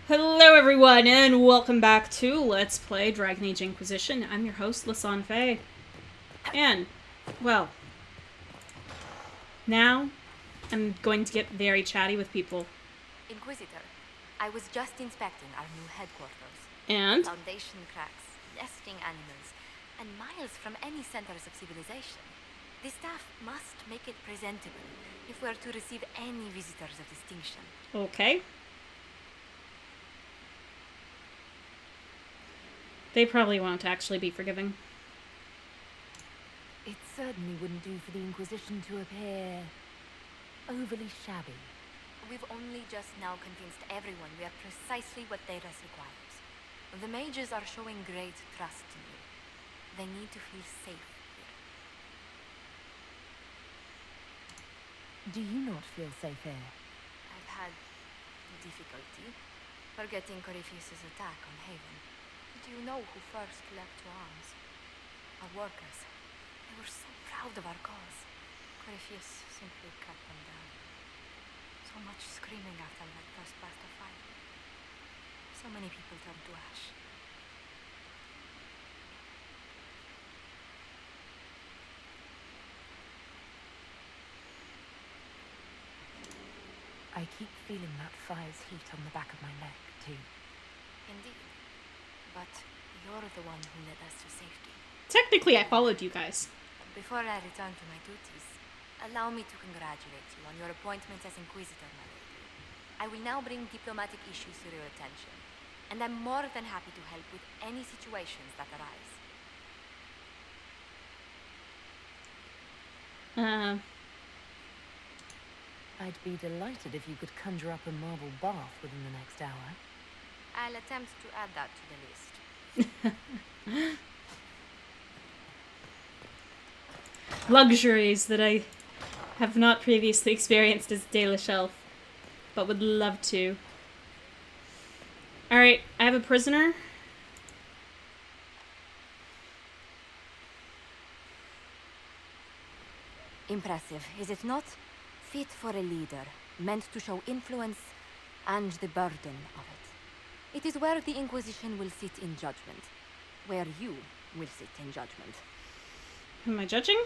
Hello everyone, and welcome back to Let's Play Dragon Age Inquisition. I'm your host, Lasan Faye. And, well, now I'm going to get very chatty with people. Inquisitor, I was just inspecting our new headquarters. And? Foundation cracks, nesting animals, and miles from any centers of civilization. The staff must make it presentable if we're to receive any visitors of distinction. Okay. They probably won't actually be forgiving. It certainly wouldn't do for the Inquisition to appear overly shabby. We've only just now convinced everyone we are precisely what Thedas requires. The mages are showing great trust in you. They need to feel safe here. Do you not feel safe here? I've had difficulty forgetting Corypheus' attack on Haven. Do you know who first leapt to arms? Our workers. They were so proud of our cause. Corypheus simply cut them down. So much screaming after that first blast of fire. So many people turned to ash. I keep feeling that fire's heat on the back of my neck, too. Indeed. But you're the one who led us to safety. Technically, I followed you guys. Before I return to my duties, allow me to congratulate you on your appointment as Inquisitor, my lady. I will now bring diplomatic issues to your attention, and I'm more than happy to help with any situations that arise. I'd be delighted if you could conjure up a marble bath within the next hour. I'll attempt to add that to the list. Luxuries that I have not previously experienced as Dalish Elf, but would love to. Alright, I have a prisoner. Impressive, is it not? Fit for a leader, meant to show influence and the burden of it. It is where the Inquisition will sit in judgment. Where you will sit in judgment. Am I judging?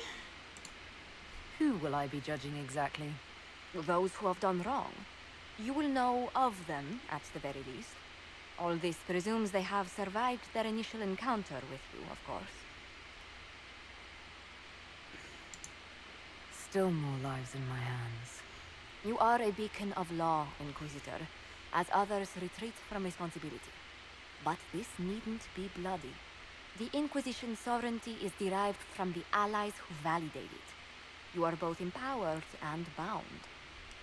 Who will I be judging exactly? Those who have done wrong. You will know of them, at the very least. All this presumes they have survived their initial encounter with you, of course. Still more lives in my hands. You are a beacon of law, Inquisitor, as others retreat from responsibility. But this needn't be bloody. The Inquisition's sovereignty is derived from the allies who validate it. You are both empowered and bound.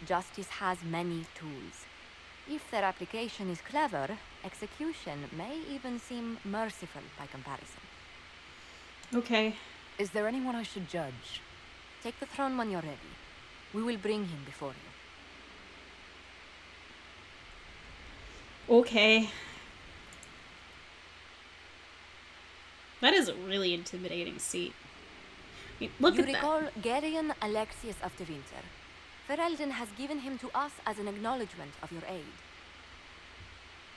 Justice has many tools. If their application is clever, execution may even seem merciful by comparison. Okay. Is there anyone I should judge? Take the throne when you're ready. We will bring him before you. Okay. That is a really intimidating seat. I mean, look You at that. recall Gerion Alexius of Tevinter. Ferelden has given him to us as an acknowledgement of your aid.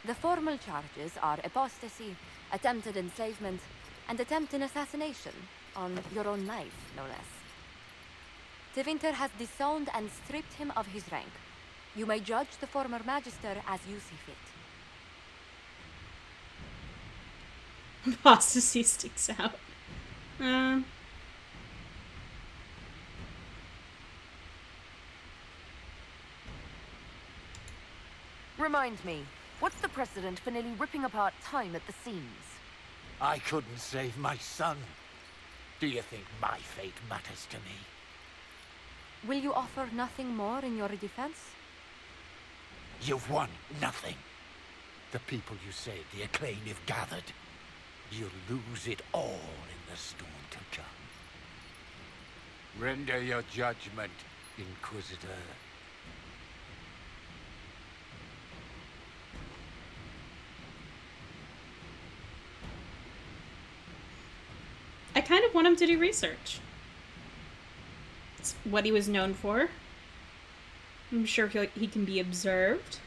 The formal charges are apostasy, attempted enslavement, and attempted assassination on your own life, no less. Tevinter has disowned and stripped him of his rank. You may judge the former magister as you see fit. Apostasy sticks out. Remind me, what's the precedent for nearly ripping apart time at the seams? I couldn't save my son. Do you think my fate matters to me? Will you offer nothing more in your defense? You've won nothing. The people you saved, the acclaim you've gathered. You'll lose it all in the storm to come. Render your judgment, Inquisitor. I kind of want him to do research. It's what he was known for. I'm sure he can be observed.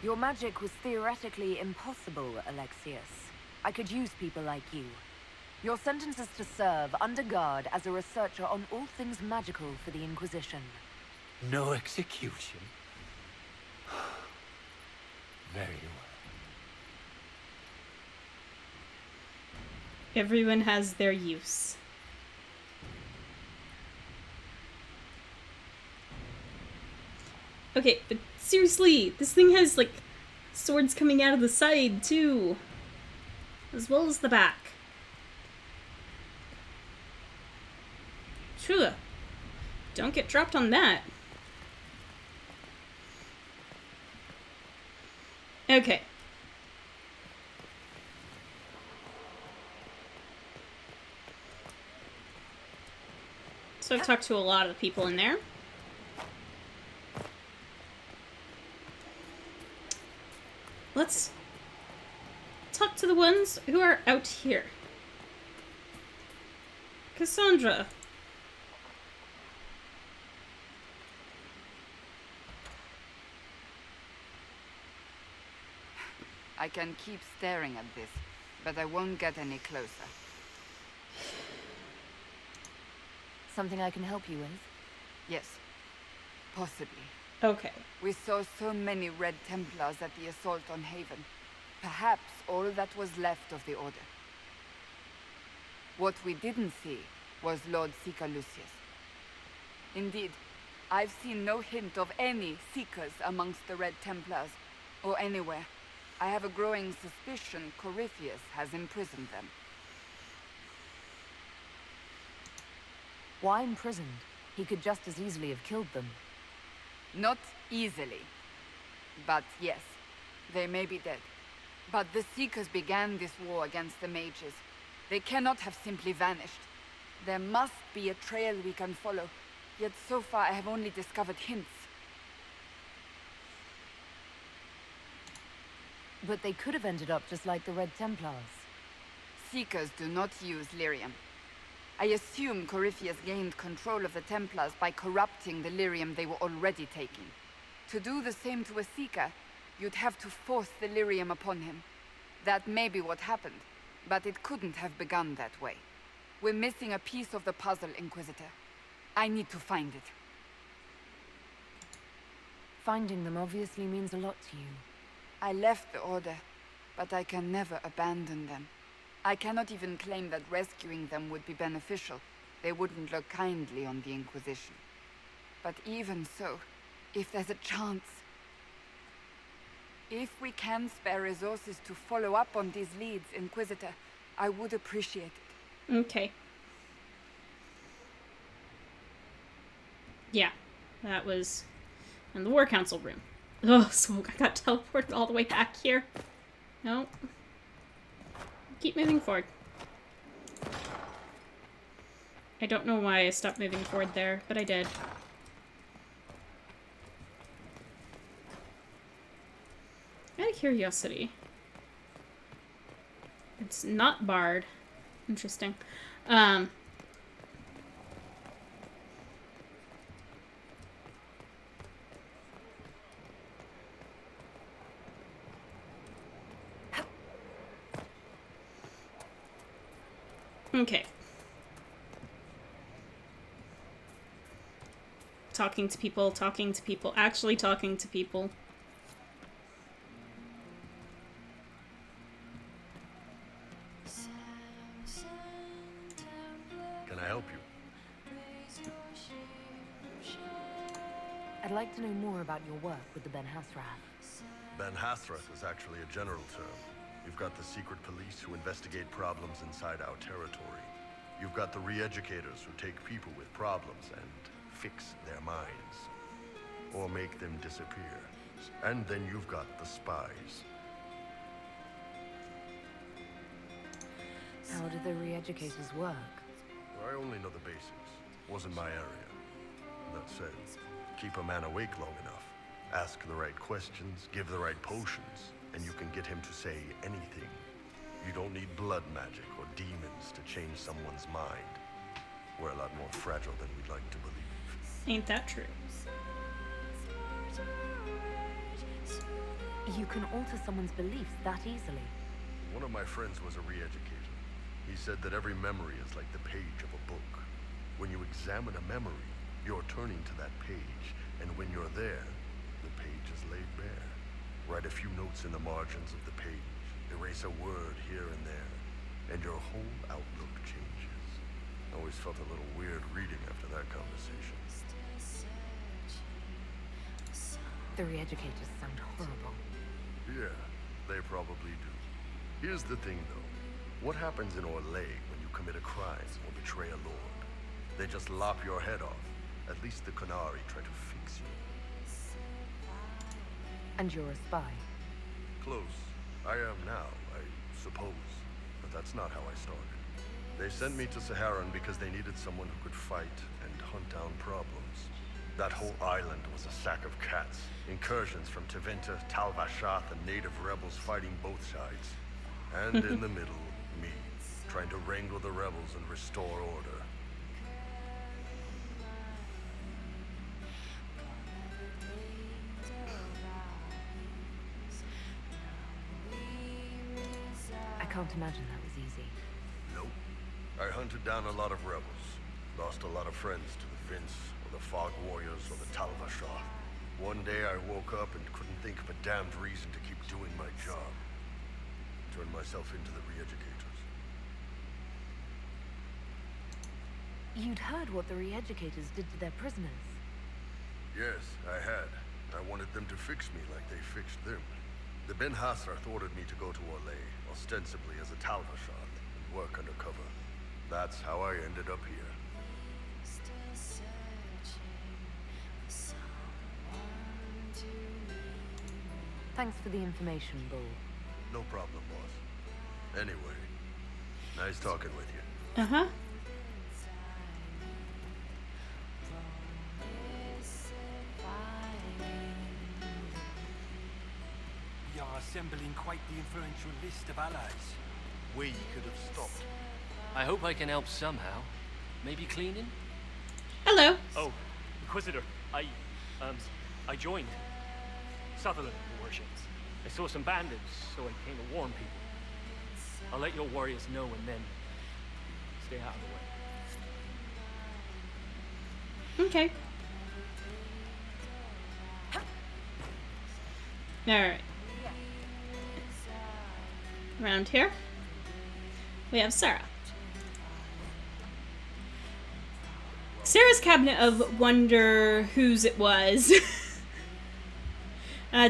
Your magic was theoretically impossible, Alexius. I could use people like you. Your sentence is to serve under guard as a researcher on all things magical for the Inquisition. No execution? Very well. Everyone has their use. Okay, but seriously, this thing has, like, swords coming out of the side, too. As well as the back. Sure. Don't get dropped on that. Okay. So I've talked to a lot of the people in there. Let's talk to the ones who are out here. Cassandra. I can keep staring at this, but I won't get any closer. Something I can help you with? Yes, possibly. Okay. We saw so many Red Templars at the assault on Haven. Perhaps all that was left of the Order. What we didn't see was Lord Seeker Lucius. Indeed, I've seen no hint of any Seekers amongst the Red Templars, or anywhere. I have a growing suspicion Corypheus has imprisoned them. Why imprisoned? He could just as easily have killed them. Not easily. But yes, they may be dead. But the Seekers began this war against the mages. They cannot have simply vanished. There must be a trail we can follow. Yet so far I have only discovered hints. But they could have ended up just like the Red Templars. Seekers do not use lyrium. I assume Corypheus gained control of the Templars by corrupting the lyrium they were already taking. To do the same to a Seeker, you'd have to force the lyrium upon him. That may be what happened, but it couldn't have begun that way. We're missing a piece of the puzzle, Inquisitor. I need to find it. Finding them obviously means a lot to you. I left the Order, but I can never abandon them. I cannot even claim that rescuing them would be beneficial. They wouldn't look kindly on the Inquisition. But even so, if there's a chance... If we can spare resources to follow up on these leads, Inquisitor, I would appreciate it. Okay. Yeah, that was in the War Council room. Oh, so I got teleported all the way back here. No. Keep moving forward. I don't know why I stopped moving forward there, but I did. Out of curiosity. It's not barred. Interesting. Okay. Talking to people, actually talking to people. Can I help you? I'd like to know more about your work with the Ben Hasrath. Ben Hasrath is actually a general term. You've got the secret police who investigate problems inside our territory. You've got the re-educators who take people with problems and fix their minds. Or make them disappear. And then you've got the spies. How do the re-educators work? I only know the basics. Wasn't my area. That said, keep a man awake long enough. Ask the right questions, give the right potions, and you can get him to say anything. You don't need blood magic or demons to change someone's mind. We're a lot more fragile than we'd like to believe. Ain't that true? You can alter someone's beliefs that easily. One of my friends was a re-educator. He said that every memory is like the page of a book. When you examine a memory, you're turning to that page, and when you're there, the page is laid bare. Write a few notes in the margins of the page, erase a word here and there, and your whole outlook changes. I always felt a little weird reading after that conversation. The re-educators sound horrible. Yeah, they probably do. Here's the thing, though. What happens in Orlais when you commit a crime or betray a lord? They just lop your head off. At least the Qunari try to fix you. And you're a spy. Close. I am now, I suppose. But that's not how I started. They sent me to Saharan because they needed someone who could fight and hunt down problems. That whole island was a sack of cats. Incursions from Tevinter, Tal Vashath, and native rebels fighting both sides. And in the middle, me, trying to wrangle the rebels and restore order. I can't imagine that was easy. Nope. I hunted down a lot of rebels. Lost a lot of friends to the Vince, or the Fog Warriors, or the Tal Vashath. One day I woke up and couldn't think of a damned reason to keep doing my job. Turned myself into the re-educators. You'd heard what the re-educators did to their prisoners. Yes, I had. I wanted them to fix me like they fixed them. The Ben Hassrath ordered me to go to Orlais, ostensibly as a Tal Vashath, and work undercover. That's how I ended up here. Thanks for the information, Bull. No problem, boss. Anyway, nice talking with you. Uh-huh. We are assembling quite the influential list of allies. We could have stopped. I hope I can help somehow. Maybe cleaning? Hello. Oh, Inquisitor, I joined. Sutherland, your worships. I saw some bandits, so I came to warn people. I'll let your warriors know and then stay out of the way. Okay. Alright. Around here, we have Sarah. Sarah's cabinet of wonder whose it was.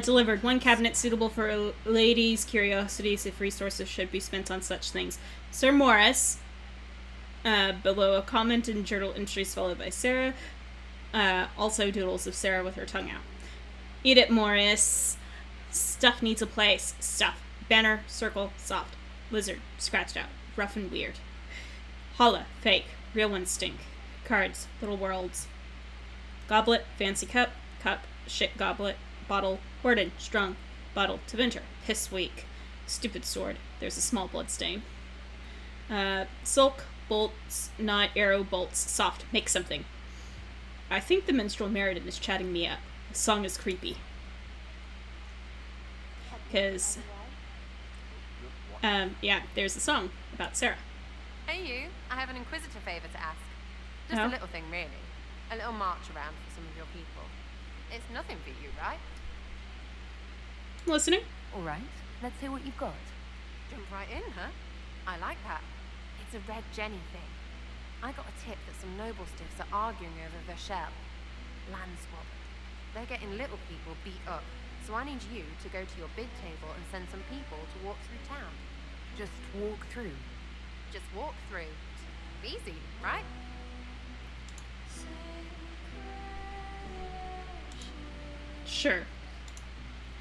Delivered one cabinet suitable for a lady's curiosities if resources should be spent on such things. Sir Morris. Below a comment in journal entries followed by Sarah. Also doodles of Sarah with her tongue out. Eat it, Morris. Stuff needs a place. Stuff. Banner, circle, soft. Lizard, scratched out. Rough and weird. Holla, fake. Real ones stink. Cards, little worlds. Goblet, fancy cup. Cup, shit goblet. Bottle, Warden, strong. Bottle, Tevinter, piss weak. Stupid sword. There's a small blood stain. Silk, bolts, not arrow, bolts. Soft, make something. I think the minstrel Meriden is chatting me up. The song is creepy. Because, yeah, there's a song about Sarah. Hey you, I have an Inquisitor favour to ask. Just Oh. a little thing really. A little march around for some of your people. It's nothing for you, right? Listening? All right, let's hear what you've got. Jump right in, huh? I like that. It's a Red Jenny thing. I got a tip that some noble stiffs are arguing over Vashel. Land swap. They're getting little people beat up. So I need you to go to your big table and send some people to walk through town. Just walk through. Just walk through. Easy, right? Sure.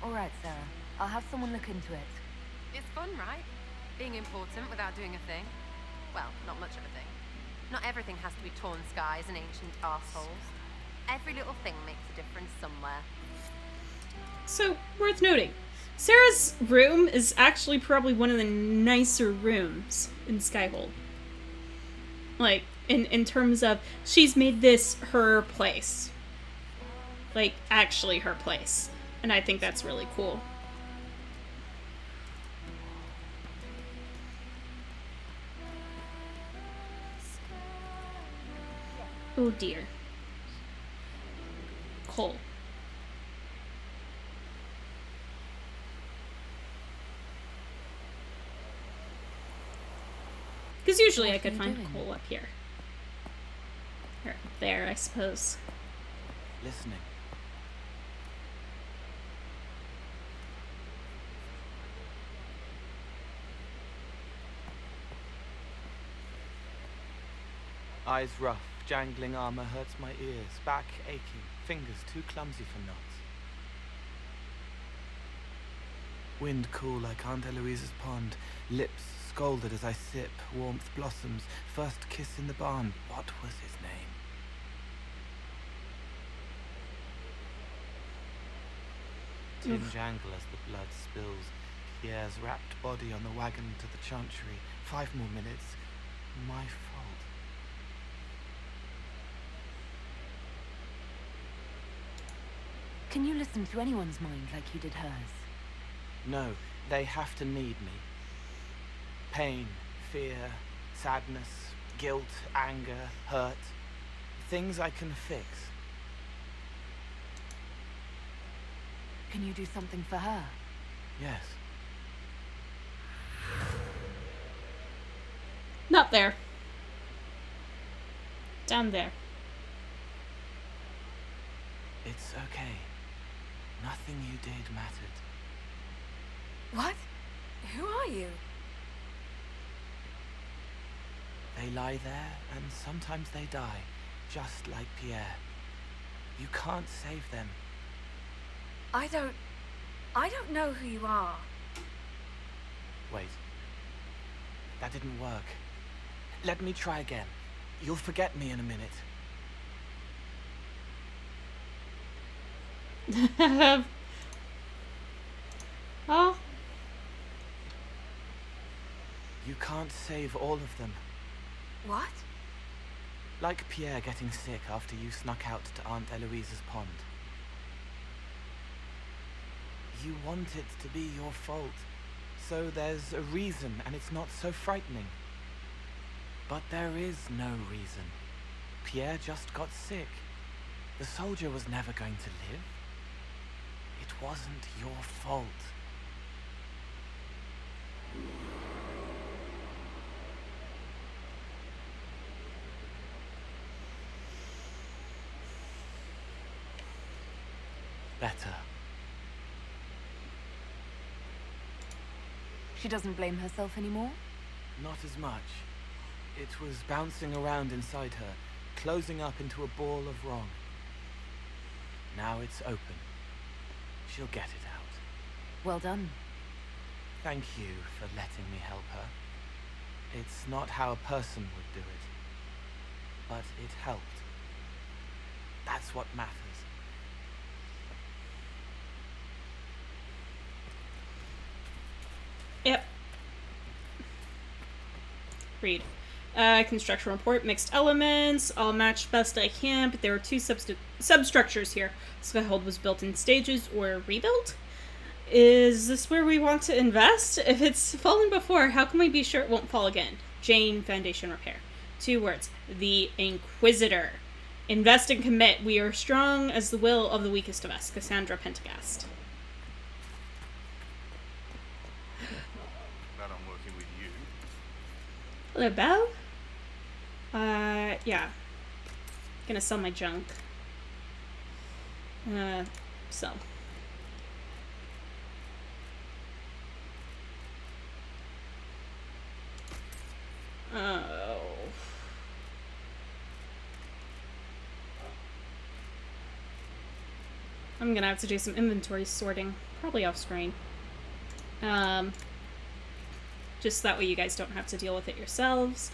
All right, Sarah. I'll have someone look into it. It's fun, right? Being important without doing a thing. Well, not much of a thing. Not everything has to be torn skies and ancient arseholes. Every little thing makes a difference somewhere. So, worth noting, Sarah's room is actually probably one of the nicer rooms in Skyhold. Like, in terms of, she's made this her place. Like, actually her place. And I think that's really cool. Oh dear. Coal. Because usually I could find coal up here. Or up there, I suppose. Listening. Eyes rough, jangling armor hurts my ears, back aching, fingers too clumsy for knots. Wind cool like Aunt Eloise's pond, lips scalded as I sip, warmth blossoms, first kiss in the barn. What was his name? Tin jangle as the blood spills, Pierre's wrapped body on the wagon to the chantry. 5 more minutes. My fault. Can you listen to anyone's mind like you did hers? No, they have to need me. Pain, fear, sadness, guilt, anger, hurt. Things I can fix. Can you do something for her? Yes. Not there. Down there. It's okay. Nothing you did mattered. What? Who are you? They lie there, and sometimes they die, just like Pierre. You can't save them. I don't know who you are. Wait. That didn't work. Let me try again. You'll forget me in a minute. Oh. You can't save all of them. What? Like Pierre getting sick after you snuck out to Aunt Eloise's pond. You want it to be your fault, so there's a reason and it's not so frightening. But there is no reason. Pierre just got sick. The soldier was never going to live. It wasn't your fault. Better. She doesn't blame herself anymore? Not as much. It was bouncing around inside her, closing up into a ball of wrong. Now it's open. She'll get it out. Well done. Thank you for letting me help her. It's not how a person would do it, but it helped. That's what matters. Yep. Read. Construction report. Mixed elements. All matched best I can, but there were two substructures here. Skyhold was built in stages or rebuilt. Is this where we want to invest? If it's fallen before, how can we be sure it won't fall again? Jane, foundation repair. 2 words. The Inquisitor. Invest and commit. We are strong as the will of the weakest of us. Cassandra Pentagast. Glad I'm working with you. Hello, Belle. Yeah. Gonna sell my junk. Sell. Oh. I'm gonna have to do some inventory sorting, probably off screen. Just that way you guys don't have to deal with it yourselves.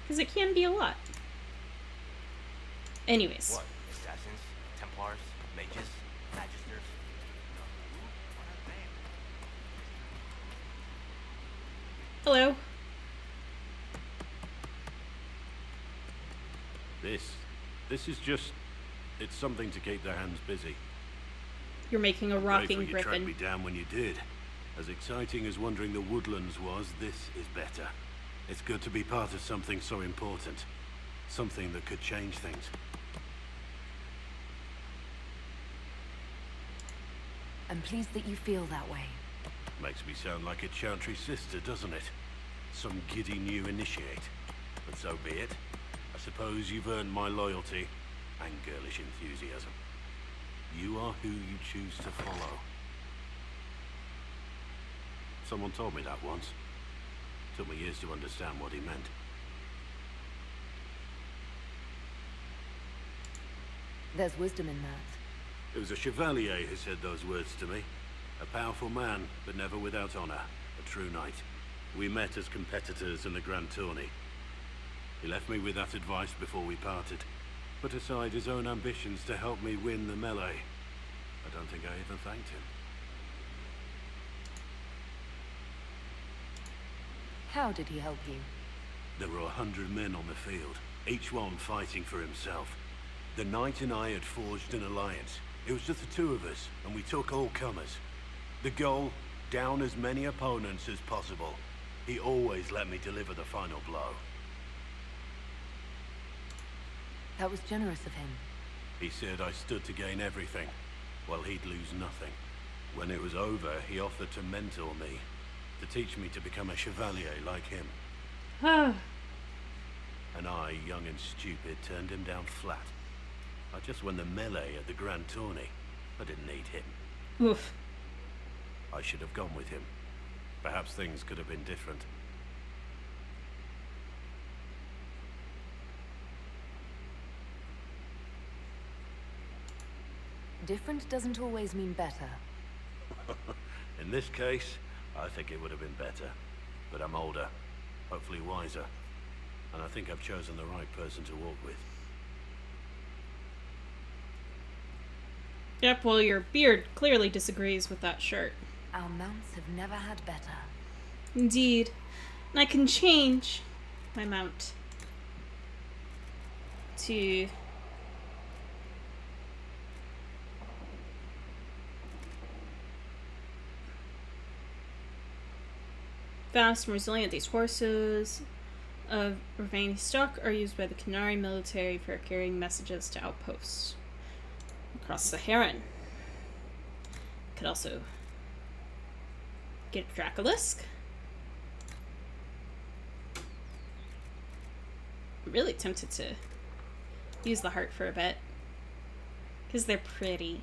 Because it can be a lot. Anyways. What? Assassins? Templars? Mages? Magisters? Hello. This is just... It's something to keep their hands busy. You're making a rocking Grateful you tracked griffin. me down when you did. As exciting as wandering the woodlands was, this is better. It's good to be part of something so important. Something that could change things. I'm pleased that you feel that way. Makes me sound like a Chantry sister, doesn't it? Some giddy new initiate. But so be it. I suppose you've earned my loyalty and girlish enthusiasm. You are who you choose to follow. Someone told me that once. Took me years to understand what he meant. There's wisdom in that. It was a chevalier who said those words to me. A powerful man, but never without honor. A true knight. We met as competitors in the Grand Tourney. He left me with that advice before we parted. Put aside his own ambitions to help me win the melee. I don't think I even thanked him. How did he help you? There were 100 men on the field, each one fighting for himself. The knight and I had forged an alliance. It was just the two of us, and we took all comers. The goal, down as many opponents as possible. He always let me deliver the final blow. That was generous of him. He said I stood to gain everything, while he'd lose nothing. When it was over, he offered to mentor me, to teach me to become a chevalier like him. And I, young and stupid, turned him down flat. I just won the melee at the Grand Tourney. I didn't need him. Oof. I should have gone with him. Perhaps things could have been different. Different doesn't always mean better. In this case, I think it would have been better. But I'm older, hopefully wiser. And I think I've chosen the right person to walk with. Yep, well, your beard clearly disagrees with that shirt. Our mounts have never had better. Indeed. And I can change my mount to... fast and resilient. These horses of Ravani stock are used by the Canary military for carrying messages to outposts across the Heron. Could also get Dracolisk. I'm really tempted to use the heart for a bit because they're pretty.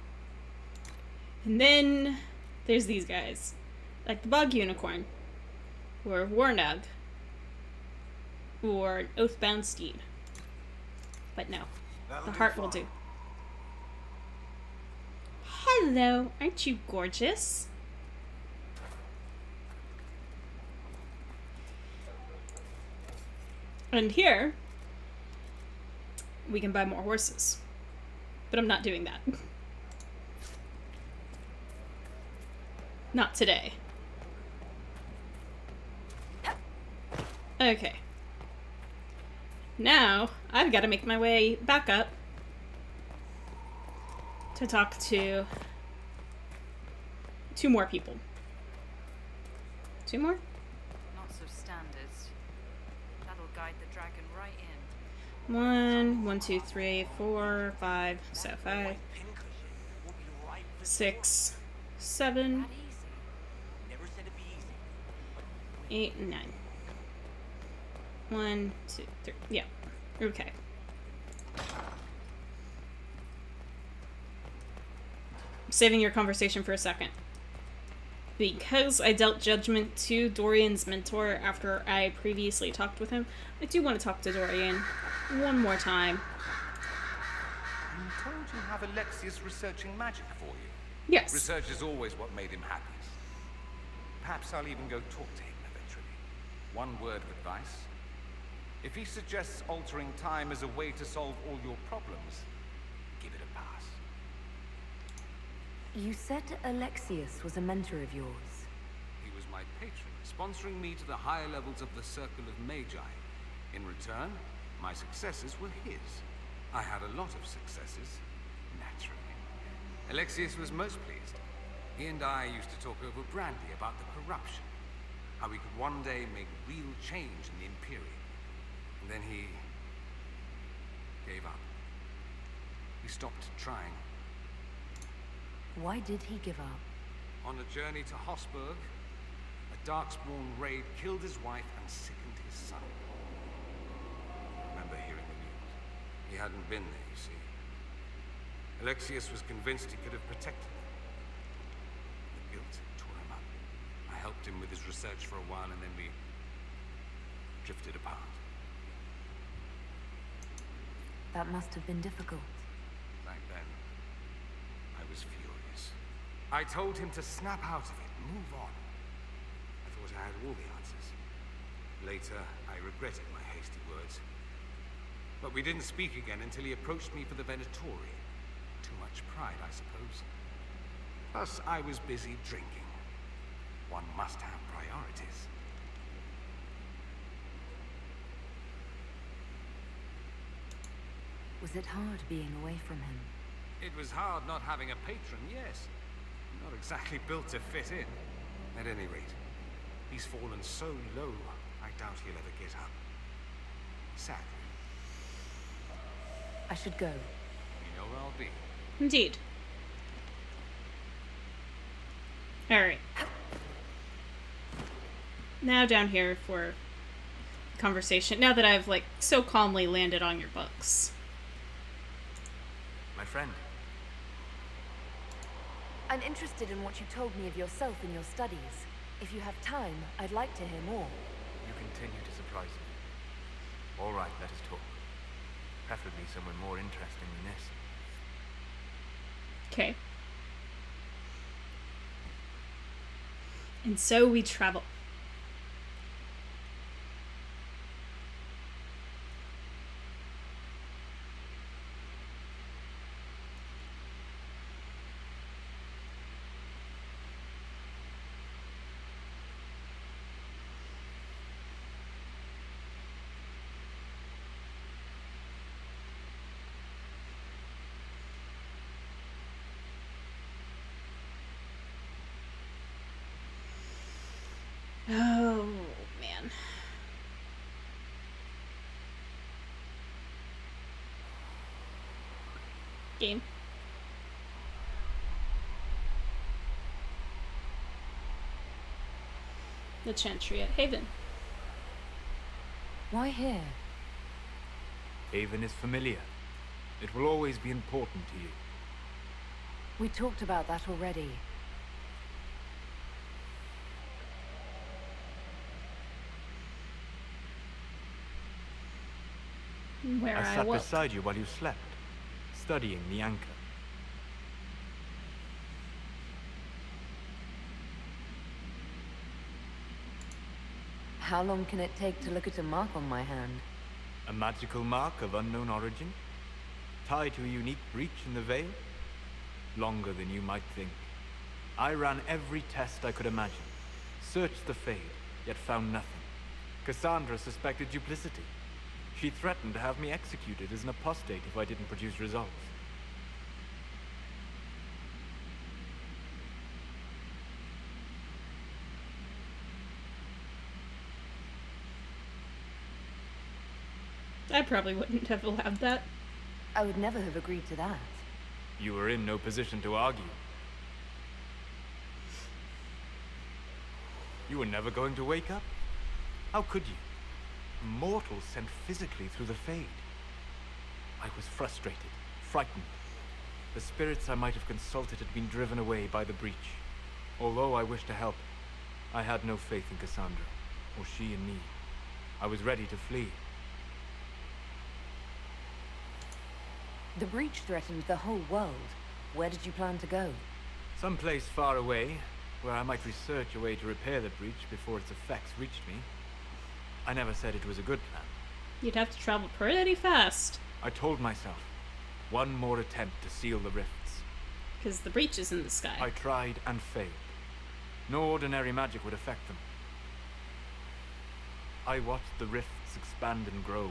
And then there's these guys, like the Bog Unicorn, or Warnug, or an Oathbound Steed. But no, the heart will do. Hello, aren't you gorgeous? And here, we can buy more horses. But I'm not doing that. Not today. Okay. Now, I've got to make my way back up to talk to 2 more people. 2 more? Not so standard. That'll guide the dragon right in. 1, 2, 3, 4, 5. So 5, 6, 7, 8, and 9. 1, 2, 3. Yeah. Okay. Saving your conversation for a second. Because I dealt judgment to Dorian's mentor after I previously talked with him, I do want to talk to Dorian one more time. I'm told you have Alexius researching magic for you. Yes. Research is always what made him happiest. Perhaps I'll even go talk to him eventually. One word of advice. If he suggests altering time as a way to solve all your problems, give it a pass. You said Alexius was a mentor of yours. He was my patron, sponsoring me to the higher levels of the Circle of Magi. In return, my successes were his. I had a lot of successes, naturally. Alexius was most pleased. He and I used to talk over brandy about the corruption, how we could one day make real change in the Imperium. And then he gave up. He stopped trying. Why did he give up? On a journey to Hosburg, a Darkspawn raid killed his wife and sickened his son. I remember hearing the news. He hadn't been there, you see. Alexius was convinced he could have protected them. The guilt tore him up. I helped him with his research for a while, and then we drifted apart. That must have been difficult. Back then, I was furious. I told him to snap out of it, move on. I thought I had all the answers. Later, I regretted my hasty words. But we didn't speak again until he approached me for the Venatori. Too much pride, I suppose. Plus, I was busy drinking. One must have priorities. Was it hard being away from him? It was hard not having a patron, yes. Not exactly built to fit in. At any rate, he's fallen so low, I doubt he'll ever get up. Sad. I should go. You know where I'll be. Indeed. Alright. Now down here for conversation. Now that I've, like, so calmly landed on your books. My friend. I'm interested in what you told me of yourself in your studies. If you have time, I'd like to hear more. You continue to surprise me. All right, let us talk. Preferably someone more interesting than this. Okay. And so we travel. Oh, man. Game. The Chantry at Haven. Why here? Haven is familiar. It will always be important to you. We talked about that already. Where I I sat woke. beside you while you slept, studying the anchor. How long can it take to look at a mark on my hand? A magical mark of unknown origin? Tied to a unique breach in the veil? Longer than you might think. I ran every test I could imagine. Searched the Fade, yet found nothing. Cassandra suspected duplicity. She threatened to have me executed as an apostate if I didn't produce results. I probably wouldn't have allowed that. I would never have agreed to that. You were in no position to argue. You were never going to wake up? How could you? A mortal sent physically through the Fade. I was frustrated, frightened. The spirits I might have consulted had been driven away by the breach. Although I wished to help, I had no faith in Cassandra, or she in me. I was ready to flee. The breach threatened the whole world. Where did you plan to go? Someplace far away, where I might research a way to repair the breach before its effects reached me. I never said it was a good plan. You'd have to travel pretty fast. I told myself, one more attempt to seal the rifts. Because the breach is in the sky. I tried and failed. No ordinary magic would affect them. I watched the rifts expand and grow,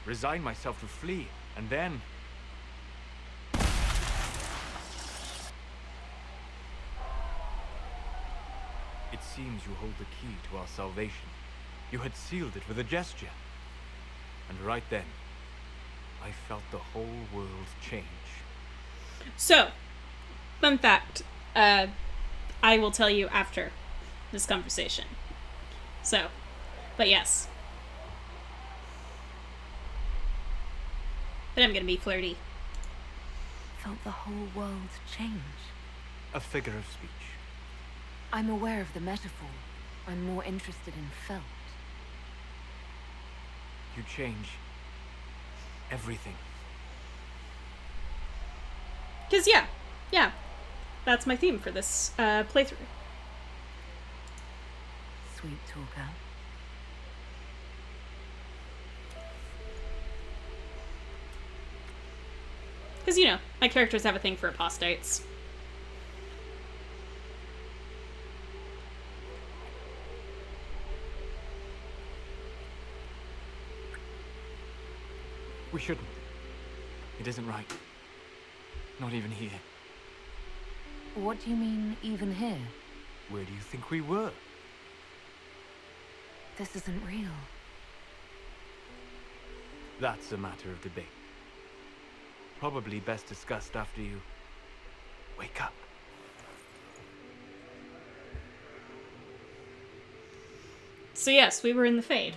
resigned myself to flee, and then It seems you hold the key to our salvation. You had sealed it with a gesture. And right then, I felt the whole world change. So, fun fact, I will tell you after this conversation. So, but yes. But I'm gonna be flirty. Felt the whole world change. A figure of speech. I'm aware of the metaphor. I'm more interested in felt. You change everything. Because, yeah. That's my theme for this playthrough. Sweet talker. Because, you know, my characters have a thing for apostates. We shouldn't. It isn't right. Not even here. What do you mean, even here? Where do you think we were? This isn't real. That's a matter of debate. Probably best discussed after you wake up. So yes, we were in the Fade.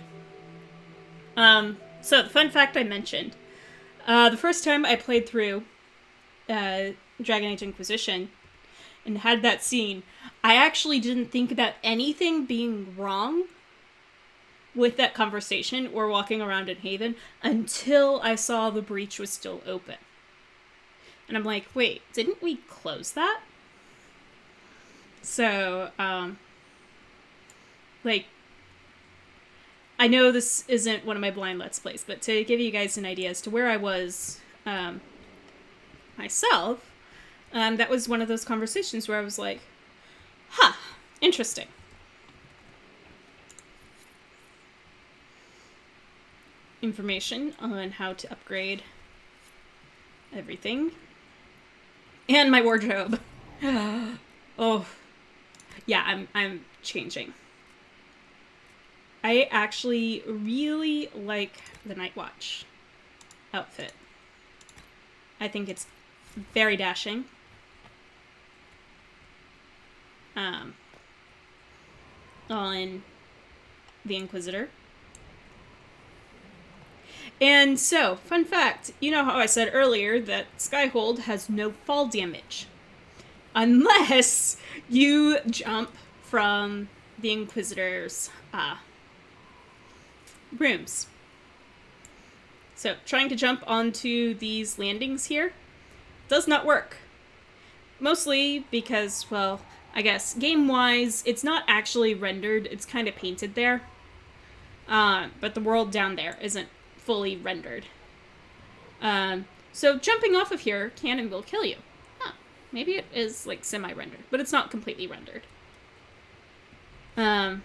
So the fun fact I mentioned. The first time I played through Dragon Age Inquisition and had that scene, I actually didn't think about anything being wrong with that conversation or walking around in Haven until I saw the breach was still open. And I'm like, wait, didn't we close that? So, like, I know this isn't one of my blind Let's Plays, but to give you guys an idea as to where I was myself, that was one of those conversations where I was like, huh, interesting. Information on how to upgrade everything. And my wardrobe. Oh. Yeah, I'm changing. I actually really like the Night Watch outfit. I think it's very dashing. On the Inquisitor. And so, fun fact, you know how I said earlier that Skyhold has no fall damage. Unless you jump from the Inquisitor's rooms. So, trying to jump onto these landings here does not work. Mostly because, well, I guess game-wise, it's not actually rendered, it's kind of painted there. But the world down there isn't fully rendered. So jumping off of here can and will kill you. Huh. Maybe it is like semi-rendered, but it's not completely rendered. And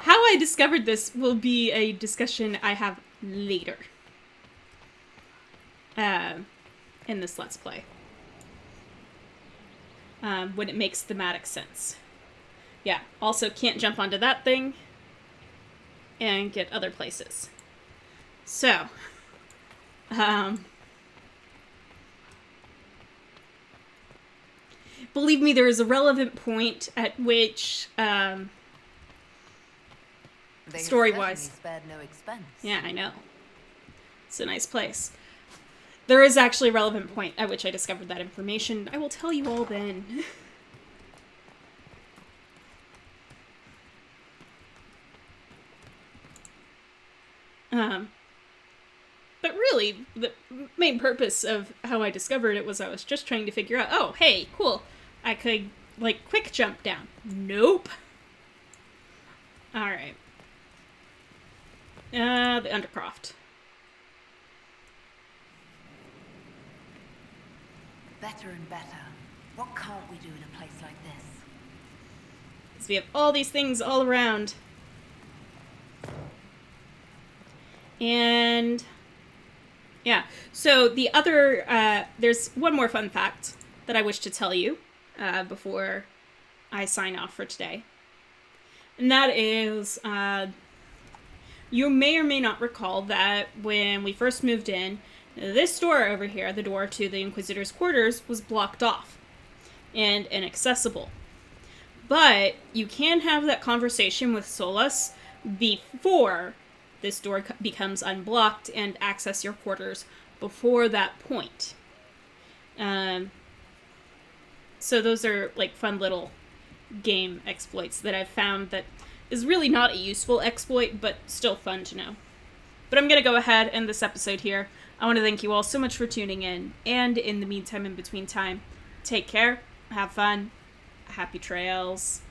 how I discovered this will be a discussion I have later. In this Let's Play. When it makes thematic sense. Yeah, also can't jump onto that thing and get other places. So, believe me, there is a relevant point at which, story-wise, spared no expense. Yeah, I know. It's a nice place. There is actually a relevant point at which I discovered that information. I will tell you all then. But really, the main purpose of how I discovered it was I was just trying to figure out, oh, hey, cool, I could, like, quick jump down. Nope. Alright. The Undercroft. Better and better. What can't we do in a place like this? Because we have all these things all around. And yeah, so the other, there's one more fun fact that I wish to tell you before I sign off for today. And that is, you may or may not recall that when we first moved in, this door over here, the door to the Inquisitor's quarters, was blocked off and inaccessible. But you can have that conversation with Solus before this door becomes unblocked and access your quarters before that point. So those are like fun little game exploits that I've found that is really not a useful exploit, but still fun to know. But I'm going to go ahead and end this episode here. I want to thank you all so much for tuning in, and in the meantime, in between time, take care, have fun, happy trails.